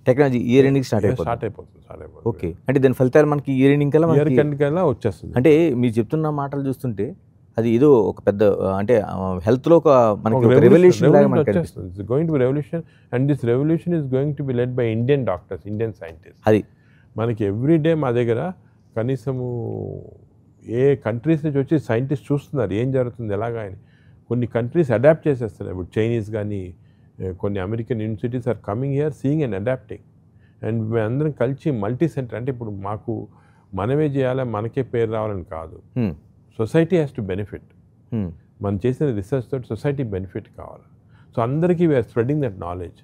Technology year ending start అయిపోతుంది. Okay, అంటే దాని ఫలితాలు మనకి ఇయర్ ఎండింగ్ కల్లా ఇయర్ కల్లా వచ్చేస్తుంది. అంటే మీరు చెప్తున్న మాటలు చూస్తుంటే అది ఏదో ఒక పెద్ద అంటే హెల్త్లో ఒక మనకి రెవల్యూషన్ లాగా మనకి వచ్చేస్తుంది. It's going to be revolution and this revolution is going to be led by Indian doctors, Indian scientist. అది మనకి ఎవ్రీడే మా దగ్గర కనీసము ఏ కంట్రీస్ నుంచి వచ్చి సైంటిస్ట్ చూస్తున్నారు ఏం జరుగుతుంది ఎలాగా అని. కొన్ని కంట్రీస్ అడాప్ట్ చేసేస్తున్నారు. ఇప్పుడు చైనీస్ కానీ కొన్ని American universities are coming here seeing and adapting. And మేమందరం కలిసి మల్టీ సెంటర్, అంటే ఇప్పుడు మాకు మనమే చేయాలి మనకే పేరు రావాలని కాదు, సొసైటీ హ్యాస్ టు బెనిఫిట్. మనం చేసిన రీసెర్చ్ తోటి సొసైటీ బెనిఫిట్ కావాలి. సో అందరికీ వీఆర్ స్ప్రెడింగ్ దట్ నాలెడ్జ్.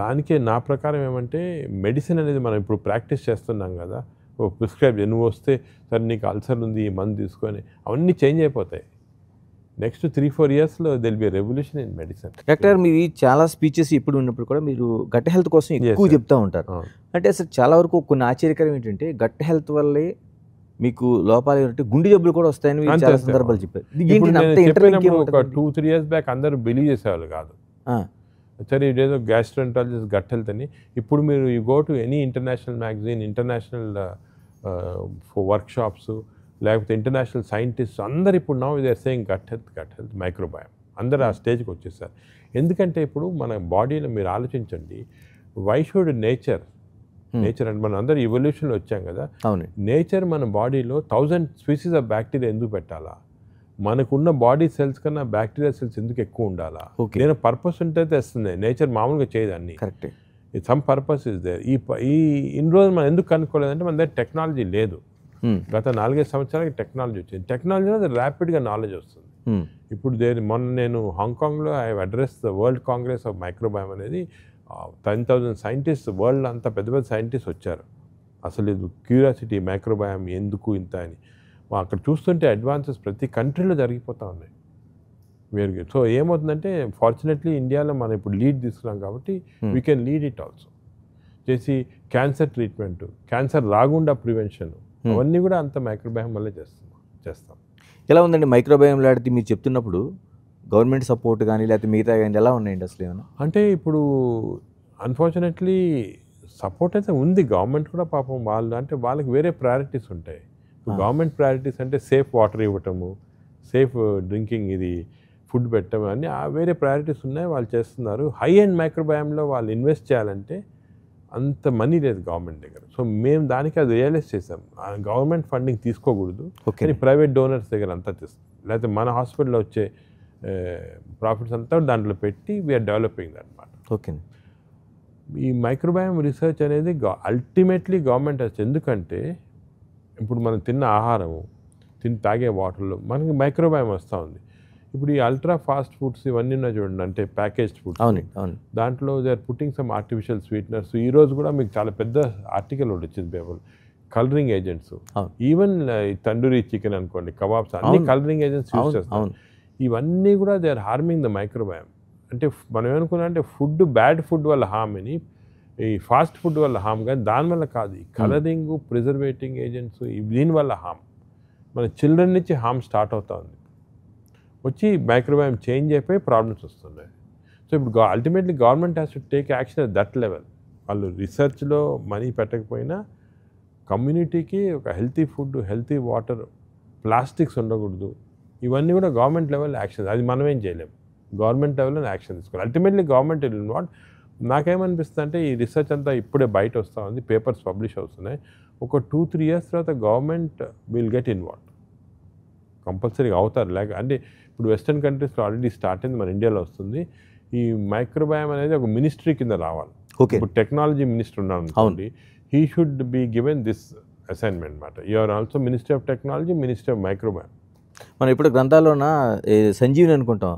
దానికే నా ప్రకారం ఏమంటే మెడిసిన్ అనేది మనం ఇప్పుడు ప్రాక్టీస్ చేస్తున్నాం కదా, ఓ ప్రిస్క్రైబ్ నువ్వు వస్తే సరే నీకు అల్సర్ ఉంది ఈ మందు తీసుకొని, అవన్నీ చేంజ్ అయిపోతాయి. నెక్స్ట్ 3-4 yearsలో there'll be revolution in medicine. Doctor మీరు చాలా స్పీచెస్ ఇప్పుడు ఉన్నప్పుడు కూడా మీరు గట్ హెల్త్ కోసం ఎక్కువ చెప్తూ ఉంటారు. అంటే అసలు చాలా వరకు కొన్ని ఆశ్చర్యకరం ఏంటంటే గట్ హెల్త్ వల్లే మీకు లోపాలు ఏంటంటే గుండె జబ్బులు కూడా వస్తాయని చాలా సందర్భాలు చెప్పారు. ఒక 2-3 years బ్యాక్ అందరూ బిలీవ్ చేసేవాళ్ళు కాదు. సరే ఇదేదో గ్యాస్ట్రోఎంట్రాలజిస్ట్ గట్ హెల్త్ అని. ఇప్పుడు మీరు you go to any international magazine, international workshops, లేకపోతే ఇంటర్నేషనల్ సైంటిస్ట్ అందరు ఇప్పుడు now they are saying gut health microbiome. అందరు ఆ స్టేజ్కి వచ్చేసారు. ఎందుకంటే ఇప్పుడు మన బాడీలో మీరు ఆలోచించండి, వై షుడ్ నేచర్ అంటే మనం అందరూ ఎవల్యూషన్లో వచ్చాం కదా, నేచర్ మన బాడీలో 1000 స్పీసీస్ ఆఫ్ బ్యాక్టీరియా ఎందుకు పెట్టాలా? మనకున్న బాడీ సెల్స్ కన్నా బ్యాక్టీరియా సెల్స్ ఎందుకు ఎక్కువ ఉండాలా? నేను పర్పస్ ఉంటే తెస్తుంది. నేచర్ మామూలుగా చేయదాన్ని. Correct, some purpose is there. ఇన్ని రోజులు మనం ఎందుకు కనుక్కోలేదంటే మన దగ్గర టెక్నాలజీ లేదు. గత 4-5 సంవత్సరాలకి టెక్నాలజీ వచ్చింది. టెక్నాలజీలో అది ర్యాపిడ్గా నాలెడ్జ్ వస్తుంది. ఇప్పుడు మొన్న నేను హాంకాంగ్లో I address the world congress of microbiome అనేది 10,000 సైంటిస్ట్, వరల్డ్ అంతా పెద్ద పెద్ద సైంటిస్ట్ వచ్చారు. అసలు ఇది క్యూరియాసిటీ మైక్రోబయామ్ ఎందుకు ఇంత అని. అక్కడ చూస్తుంటే అడ్వాన్సెస్ ప్రతి కంట్రీలో జరిగిపోతూ ఉన్నాయి వేరుగా. సో ఏమవుతుందంటే ఫార్చునేట్లీ ఇండియాలో మనం ఇప్పుడు లీడ్ తీసుకున్నాం కాబట్టి we can lead it also. చేసి క్యాన్సర్ ట్రీట్మెంట్, క్యాన్సర్ రాకుండా ప్రివెన్షన్, అవన్నీ కూడా అంత మైక్రోబయామ్ వల్లే చేస్తాం. ఎలా ఉందండి మైక్రోబయామ్ లాంటి మీరు చెప్తున్నప్పుడు గవర్నమెంట్ సపోర్ట్ కానీ లేకపోతే మిగతా కానీ ఎలా ఉన్నాయండి అసలు ఏమైనా? అంటే ఇప్పుడు అన్ఫార్చునేట్లీ సపోర్ట్ అయితే ఉంది. గవర్నమెంట్ కూడా పాపం వాళ్ళు అంటే వాళ్ళకి వేరే ప్రయారిటీస్ ఉంటాయి. గవర్నమెంట్ ప్రయారిటీస్ అంటే సేఫ్ వాటర్ ఇవ్వటము, సేఫ్ డ్రింకింగ్, ఇది ఫుడ్ పెట్టడం అని వేరే ప్రయారిటీస్ ఉన్నాయి, వాళ్ళు చేస్తున్నారు. హై అండ్ మైక్రోబయామ్లో వాళ్ళు ఇన్వెస్ట్ చేయాలంటే అంత మనీ లేదు గవర్నమెంట్ దగ్గర. సో మేము దానికి అది రియలైజ్ చేసాం, గవర్నమెంట్ ఫండింగ్ తీసుకోకూడదు, కానీ ప్రైవేట్ డోనర్స్ దగ్గర అంతా తీస్తాం. లేకపోతే మన హాస్పిటల్లో వచ్చే ప్రాఫిట్స్ అంతా దాంట్లో పెట్టి వీఆర్ డెవలపింగ్ అనమాట. ఓకే, ఈ మైక్రోబయామ్ రీసెర్చ్ అనేది అల్టిమేట్లీ గవర్నమెంట్ వచ్చి, ఎందుకంటే ఇప్పుడు మనం తిన్న ఆహారము, తాగే వాటర్లో మనకి మైక్రోబయామ్ వస్తూ ఉంది. ఇప్పుడు ఈ అల్ట్రా ఫాస్ట్ ఫుడ్స్ ఇవన్నీ ఉన్నాయి చూడండి, అంటే ప్యాకేజ్డ్ ఫుడ్స్, దాంట్లో they are putting some artificial sweeteners. ఈరోజు కూడా మీకు చాలా పెద్ద ఆర్టికల్ ఒకటి వచ్చింది paper, colouring agents. Even tandoori chicken అనుకోండి, కబాబ్స్, అన్ని కలరింగ్ ఏజెంట్స్ యూజ్ చేస్తాం. ఇవన్నీ కూడా they are harming the microbiome. అంటే మనం ఏమనుకున్నాం అంటే ఫుడ్, బ్యాడ్ ఫుడ్ వల్ల హామ్ అని, ఈ ఫాస్ట్ ఫుడ్ వల్ల హామ్, కానీ దానివల్ల కాదు. ఈ కలరింగ్, ప్రిజర్వేటింగ్ ఏజెంట్స్, దీనివల్ల హామ్. మన చిల్డ్రన్ నుంచి హామ్ స్టార్ట్ అవుతా ఉంది, వచ్చి మైక్రోబయామ్ చేంజ్ అయిపోయి ప్రాబ్లమ్స్ వస్తున్నాయి. సో ఇప్పుడు ultimately government has to take action at that level. వాళ్ళు రీసెర్చ్లో మనీ పెట్టకపోయినా కమ్యూనిటీకి ఒక healthy food, healthy water, plastics ఉండకూడదు, ఇవన్నీ కూడా గవర్నమెంట్ లెవెల్ యాక్షన్. అది మనం ఏం చేయలేము, గవర్నమెంట్ లెవెల్లో యాక్షన్ తీసుకోవాలి. Ultimately government will not. నాకేమనిపిస్తుంది అంటే ఈ రీసెర్చ్ అంతా ఇప్పుడే బయట వస్తూ ఉంది, పేపర్స్ పబ్లిష్ అవుతున్నాయి. ఒక 2-3 years తర్వాత గవర్నమెంట్ విల్ గెట్ ఇన్వాల్వ్, కంపల్సరీగా అవుతారు. లేక అంటే ఇప్పుడు వెస్టర్న్ కంట్రీస్లో ఆల్రెడీ స్టార్ట్ అయింది, మన ఇండియాలో వస్తుంది. ఈ మైక్రోబయామ్ అనేది ఒక మినిస్ట్రీ కింద రావాలి. ఇప్పుడు టెక్నాలజీ మినిస్టర్ ఉన్నారు అనుకోండి, he should be given this assignment అనమాట. You are also minister of technology, minister of microbiome. మనం ఇప్పుడు గ్రంథాల్లోన సంజీవిని అనుకుంటాం,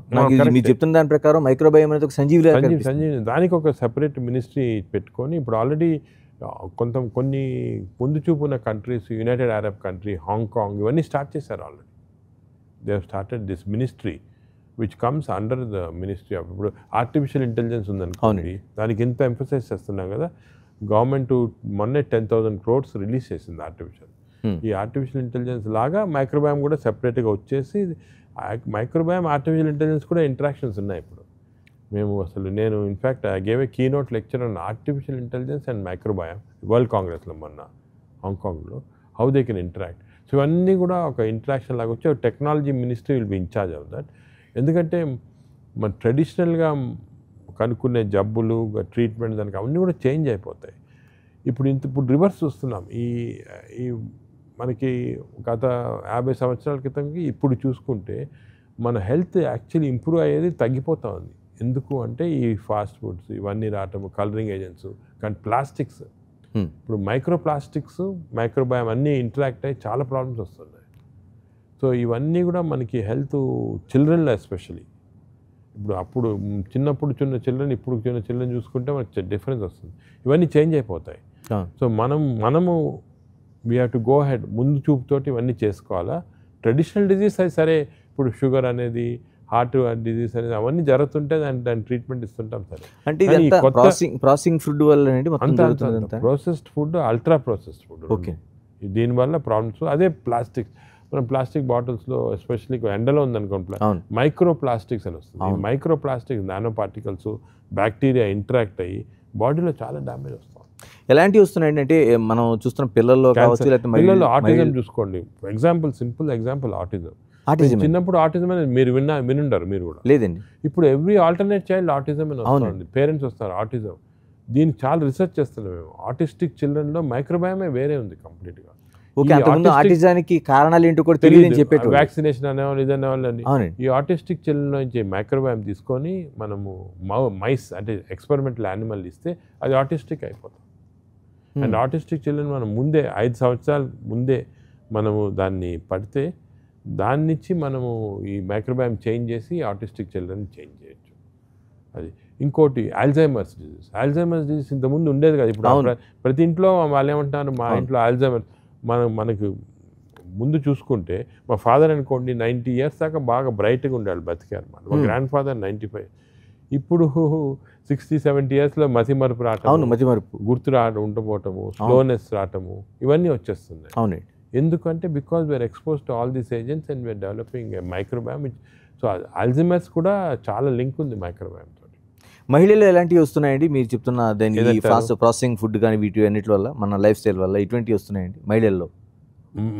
మీరు చెప్తున్న దాని ప్రకారం మైక్రోబయామ్ అనేది ఒక సంజీవి. దానికి ఒక సెపరేట్ మినిస్ట్రీ పెట్టుకొని ఇప్పుడు ఆల్రెడీ కొన్ని ముందు చూపు ఉన్న countries, United Arab country, Hong Kong, ఇవన్నీ స్టార్ట్ చేశారు already. They have started this ministry which comes under the ministry of. ఇప్పుడు ఆర్టిఫిషియల్ ఇంటెలిజెన్స్ ఉందనుకోండి, దానికి ఎంత ఎంఫసైజ్ చేస్తున్నాం కదా. గవర్నమెంట్ మొన్నే 10,000 crores రిలీజ్ చేసింది ఆర్టిఫిషియల్. ఈ ఆర్టిఫిషియల్ ఇంటెలిజెన్స్ లాగా మైక్రోబయామ్ కూడా సెపరేట్గా వచ్చేసి, మైక్రోబయామ్ ఆర్టిఫిషియల్ ఇంటెలిజెన్స్ కూడా ఇంటరాక్షన్స్ ఉన్నాయి ఇప్పుడు. మేము అసలు నేను in fact I gave a keynote lecture on artificial intelligence and microbiome world కాంగ్రెస్లో మొన్న హాంకాంగ్లో, how they can interact. So ఇవన్నీ కూడా ఒక ఇంటరాక్షన్ లాగా వచ్చి technology ministry will be in charge of that. ఎందుకంటే మన ట్రెడిషనల్గా కనుక్కునే జబ్బులు, ట్రీట్మెంట్ దానికి అవన్నీ కూడా చేంజ్ అయిపోతాయి. ఇప్పుడు రివర్స్ చూస్తున్నాం. ఈ మనకి గత 50 సంవత్సరాల క్రితంకి ఇప్పుడు చూసుకుంటే మన హెల్త్ యాక్చువల్లీ ఇంప్రూవ్ అయ్యేది తగ్గిపోతూ ఉంది. ఎందుకు అంటే ఈ ఫాస్ట్ ఫుడ్స్ ఇవన్నీ రావటము, కలరింగ్ ఏజెంట్స్, కానీ ప్లాస్టిక్స్, ఇప్పుడు మైక్రో ప్లాస్టిక్స్, మైక్రోబయామ్ అన్నీ ఇంటరాక్ట్ అయ్యి చాలా ప్రాబ్లమ్స్ వస్తున్నాయి. సో ఇవన్నీ కూడా మనకి హెల్త్ చిల్డ్రన్లో ఎస్పెషలీ అప్పుడు చిన్నప్పుడు చిన్న చిల్డ్రన్, ఇప్పుడు చిన్న చిల్డ్రన్ చూసుకుంటే మనకి డిఫరెన్స్ వస్తుంది. ఇవన్నీ చేంజ్ అయిపోతాయి. సో మనము we have to go head, ముందు చూపుతోటి ఇవన్నీ చేసుకోవాలా. ట్రెడిషనల్ డిజీజ్ అది సరే, ఇప్పుడు షుగర్ అనేది, హార్ట్ డిజీజ్ అనేది అవన్నీ జరుగుతుంటే దాని ట్రీట్మెంట్ ఇస్తుంటాం సరే. అంటే ప్రాసెసింగ్ ఫుడ్ వల్ల processed food, ultra processed food, okay, దీనివల్ల ప్రాబ్లమ్స్. అదే ప్లాస్టిక్స్, మనం ప్లాస్టిక్ బాటిల్స్లో ఎస్పెషల్లీ ఎండలో ఉందనుకోండి మైక్రో ప్లాస్టిక్స్ అని వస్తుంది. Micro plastics, nano particles, bacteria interact అయ్యి బాడీలో చాలా డ్యామేజ్ వస్తుంది. ఎలాంటివి వస్తున్నాయి అంటే మనం చూస్తున్న పిల్లల్లో కావచ్చు, లేకపోతే పిల్లల్లో ఆటిజం చూసుకోండి. Example, simple example autism. చిన్నప్పుడు ఆటిజం అనేది మీరు వినుంటారు మీరు కూడా. లేదండి. ఇప్పుడు ఎవ్రీ ఆల్టర్నేట్ చైల్డ్ ఆటిజం అని వస్తుంది. పేరెంట్స్ వస్తారు ఆటిజం. దీనికి చాలా రీసెర్చ్ చేస్తున్నాం మేము. ఆటిస్టిక్ చిల్డ్రన్లో మైక్రోబయామే వేరే ఉంది కంప్లీట్గా. ఆటిజానికి కారణాలు ఏంటో కూడా తెలియదు చెప్పేది. వ్యాక్సినేషన్ అనేవాళ్ళు, ఇది అనేవాళ్ళని. ఈ ఆటిస్టిక్ చిల్డ్రన్ నుంచి మైక్రోబయామ్ తీసుకొని మనము మైస్ అంటే ఎక్స్పెరిమెంటల్ యానిమల్ ఇస్తే అది ఆటిస్టిక్ అయిపోతుంది. అండ్ ఆటిస్టిక్ చిల్డ్రన్ మనం ముందే 5 సంవత్సరాల ముందే మనము దాన్ని పడితే దాని నుంచి మనము ఈ మైక్రోబయామ్ చేంజ్ చేసి ఆటిస్టిక్ చిల్డ్రన్ చేంజ్ చేయొచ్చు. అది ఇంకోటి ఆల్జైమర్స్ డిజీజ్. ఆల్జైమర్స్ డిజీజ్ ఇంతకుముందు ఉండేది కదా. ఇప్పుడు ప్రతి ఇంట్లో వాళ్ళు ఏమంటారు, మా ఇంట్లో ఆల్జైమర్స్. మనకు ముందు చూసుకుంటే మా ఫాదర్ అనుకోండి 90 years దాకా బాగా బ్రైట్గా ఉండేవాళ్ళు, బతికారు. మా గ్రాండ్ ఫాదర్ 95. ఇప్పుడు 60-70 yearsలో మతిమరుపు రావటం, గుర్తు ఉండపోవటము, స్లోనెస్ రావటము, ఇవన్నీ వచ్చేస్తున్నాయి. అవునండి. ఎందుకంటే because we are expose to all these agents and we are developing a microbiome. So Alzheimer's కూడా చాలా లింక్ ఉంది మైక్రోబయామ్ తోటి. మహిళలు ఎలాంటివి వస్తున్నాయండి మీరు చెప్తున్న దాన్ని ఫాస్ట్ ప్రాసెసింగ్ ఫుడ్ కానీ వీటి అన్నిటి వల్ల, మన లైఫ్ స్టైల్ వల్ల ఇటువంటివి వస్తున్నాయండి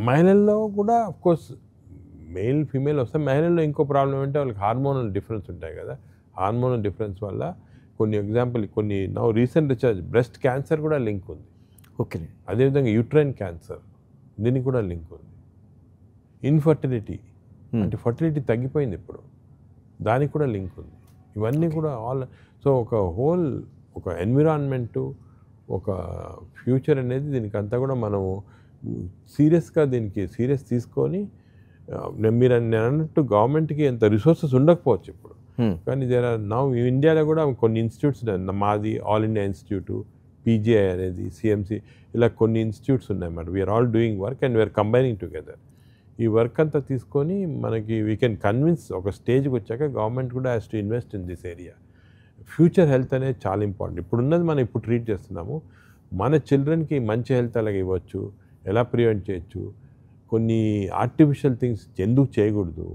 మహిళల్లో కూడా అఫ్కోర్స్ మేల్ ఫీమేల్ వస్తాయి. మహిళల్లో ఇంకో ప్రాబ్లం అంటే వాళ్ళకి హార్మోనల్ డిఫరెన్స్ ఉంటాయి కదా. హార్మోనల్ డిఫరెన్స్ వల్ల కొన్ని now recent research breast cancer కూడా లింక్ ఉంది. ఓకే. అదేవిధంగా యూట్రైన్ క్యాన్సర్, దీనికి కూడా లింక్ ఉంది. ఇన్ఫర్టిలిటీ అంటే ఫర్టిలిటీ తగ్గిపోయింది ఇప్పుడు, దానికి కూడా లింక్ ఉంది. ఇవన్నీ కూడా సో ఒక ఎన్విరాన్మెంటు, ఒక ఫ్యూచర్ అనేది దీనికంతా కూడా మనము సీరియస్గా సీరియస్ తీసుకొని, మీరు నేను అన్నట్టు గవర్నమెంట్కి ఎంత రిసోర్సెస్ ఉండకపోవచ్చు ఇప్పుడు, కానీ నౌ ఇండియాలో కూడా కొన్ని ఇన్స్టిట్యూట్స్, మాది ఆల్ ఇండియా ఇన్స్టిట్యూట్, పీజీఐ అనేది, సిఎంసి, ఇలా కొన్ని ఇన్స్టిట్యూట్స్ ఉన్నాయి అన్నమాట. We are all doing work and we are combining together. ఈ వర్క్ అంతా తీసుకొని మనకి వీ కెన్ కన్విన్స్. ఒక స్టేజ్కి వచ్చాక గవర్నమెంట్ కూడా has to invest in this area. Future health అనేది చాలా ఇంపార్టెంట్. ఇప్పుడున్నది మనం ఇప్పుడు ట్రీట్ చేస్తున్నాము. మన చిల్డ్రన్కి మంచి హెల్త్ అలాగే ఇవ్వచ్చు, ఎలా ప్రివెంట్ చేయొచ్చు, కొన్ని ఆర్టిఫిషియల్ థింగ్స్ ఎందుకు చేయకూడదు.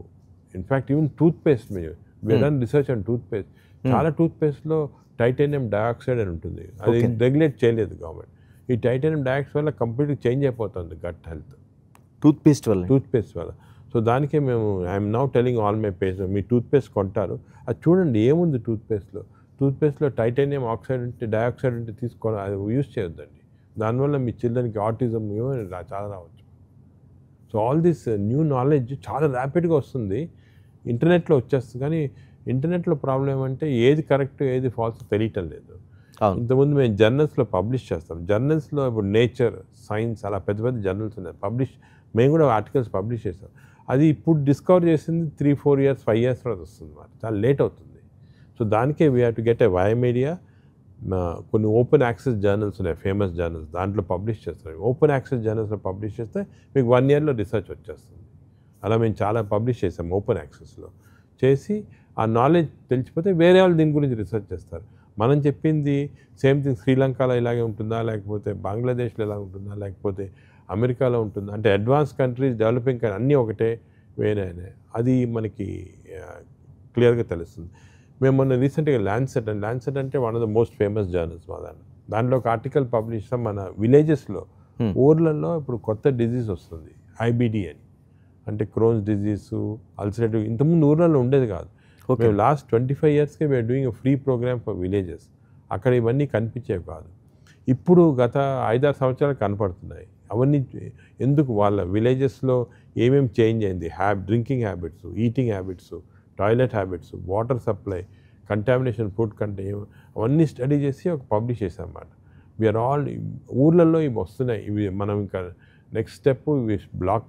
ఇన్ఫ్యాక్ట్ ఈవెన్ టూత్పేస్ట్ మీద we done research on toothpaste. చాలా టూత్పేస్ట్లో టైటానియం డయాక్సైడ్ అని ఉంటుంది, అది రెగ్యులేట్ చేయలేదు గవర్నమెంట్. ఈ టైటానియం డయాక్సైడ్ వల్ల కంప్లీట్గా చేంజ్ అయిపోతుంది గట్ హెల్త్ టూత్పేస్ట్ వల్ల. సో దానికే మేము I'm now telling all my patients, me toothpaste కొంటారు, అది చూడండి ఏముంది టూత్పేస్ట్లో టైటానియం ఆక్సైడ్ ఉంటే, డయాక్సైడ్ ఉంటే తీసుకోవాలి, అది యూజ్ చేయొద్దండి. దానివల్ల మీ చిల్డ్రన్కి ఆటిజం చాలా రావచ్చు. So all this new knowledge చాలా ర్యాపిడ్గా వస్తుంది, ఇంటర్నెట్లో వచ్చేస్తుంది. కానీ ఇంటర్నెట్లో ప్రాబ్లం ఏమంటే ఏది కరెక్ట్ ఏది ఫాల్స్ తెలియటం లేదు. ఇంతకుముందు మేము జర్నల్స్లో పబ్లిష్ చేస్తాం. జర్నల్స్లో ఇప్పుడు నేచర్, సైన్స్ అలా పెద్ద పెద్ద జర్నల్స్ ఉన్నాయి, మేము కూడా ఆర్టికల్స్ పబ్లిష్ చేస్తాం. అది ఇప్పుడు డిస్కవర్ చేసింది 3-4 years 5 years తర్వాత వస్తుంది, మరి చాలా లేట్ అవుతుంది. సో దానికే we have to get a వైమీడియా. కొన్ని ఓపెన్ యాక్సెస్ జర్నల్స్ ఉన్నాయి, ఫేమస్ జర్నల్స్, దాంట్లో పబ్లిష్ చేస్తారు. ఓపెన్ యాక్సెస్ జర్నల్స్లో పబ్లిష్ చేస్తే మీకు 1 yearలో రీసెర్చ్ వచ్చేస్తుంది. అలా మేము చాలా పబ్లిష్ చేసాం ఓపెన్ యాక్సెస్లో. చేసి ఆ నాలెడ్జ్ తెలిసిపోతే వేరే వాళ్ళు దీని గురించి రీసెర్చ్ చేస్తారు. మనం చెప్పింది సేమ్ థింగ్ శ్రీలంకలో ఇలాగే ఉంటుందా, లేకపోతే బంగ్లాదేశ్లో ఎలా ఉంటుందా, లేకపోతే అమెరికాలో ఉంటుందా, అంటే అడ్వాన్స్ కంట్రీస్, డెవలపింగ్ కంట్రీ అన్నీ ఒకటే వేరే, అది మనకి క్లియర్గా తెలుస్తుంది. మేము మొన్న రీసెంట్గా ల్యాన్సెట్ అంటే one of the most famous journals మా దాంట్లో ఒక ఆర్టికల్ పబ్లిష్ చేస్తాం. మన విలేజెస్లో ఊర్లలో ఇప్పుడు కొత్త డిజీజ్ వస్తుంది, ఐబిడి అని, అంటే క్రోన్స్ డిజీజ్, అల్సరేటివ్. ఇంతకుముందు ఊర్లలో ఉండేది కాదు. మేము లాస్ట్ 25 yearsకి we are doing a free programme for villages. అక్కడ ఇవన్నీ కనిపించేవి కాదు. ఇప్పుడు గత 5-6 సంవత్సరాలు కనపడుతున్నాయి. అవన్నీ ఎందుకు, వాళ్ళ విలేజెస్లో ఏమేమి చేంజ్ అయింది, drinking habits, eating habits, toilet habits, water supply, contamination, food అవన్నీ స్టడీ చేసి ఒక పబ్లిష్ చేసాం అన్నమాట. వీఆర్ ఆల్ ఊర్లలో ఇవి వస్తున్నాయి. ఇవి మనం ఇంకా నెక్స్ట్ స్టెప్ ఇవి బ్లాక్